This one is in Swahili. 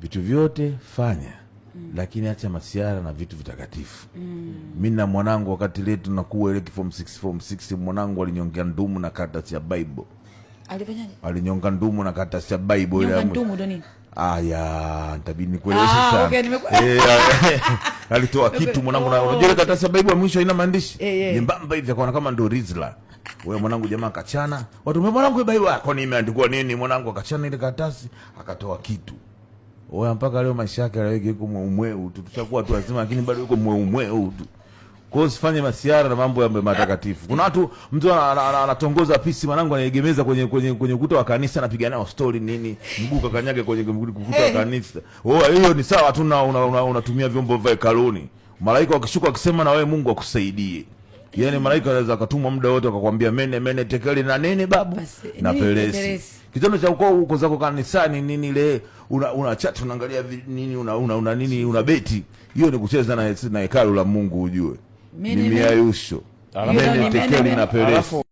vitu vyote fanya, lakini acha masiara na vitu vitakatifu. Mimi na mwanangu wakati letu tunakuwa ile form 6 mwanangu alinyonga ndumu na karatasi ya Bible. Alifanyaje? Alinyonga ndumu na karatasi ya Bible ile. Nyonga ndumu ndo nini? Nitabidi nikueleweshe sana. Okay, alitoa kitu mwanangu, na unajua karatasi ya Bible mwisho haina maandishi. Nyembamba hivi akaona kama ndo Rizla. Wewe mwanangu jamaa akachana. Watu mwanangu Bible yako ni imeandikwa nini? Mwanangu akachana ile karatasi, akatoa kitu. Wewe mpaka leo maisha yake yuko mweu tu. Tutakuwa tu lazima, lakini bado yuko mweu tu. Kwa hiyo usifanye masiara na mambo ya matakatifu. Kuna watu mtu anatongoza pisi mwanangu anaegemeza kwenye ukuta wa kanisa, anapiga nao story nini, mguu kakanyage kwenye ukuta wa kanisa. Hiyo ni sawa tu, unatumia vyombo vya hekaluni. Malaika wakishuka wakisema na wewe Mungu akusaidie. Yaani malaika anaweza akatumwa muda wote akakwambia mene tekeli na nini babu na pelesi. Kitendo cha uko zako kanisani nini ile una chat unaangalia nini una nini una beti. Hiyo ni kucheza na hekalu la Mungu ujue. Ni miayusho. Mene tekeli na pelesi.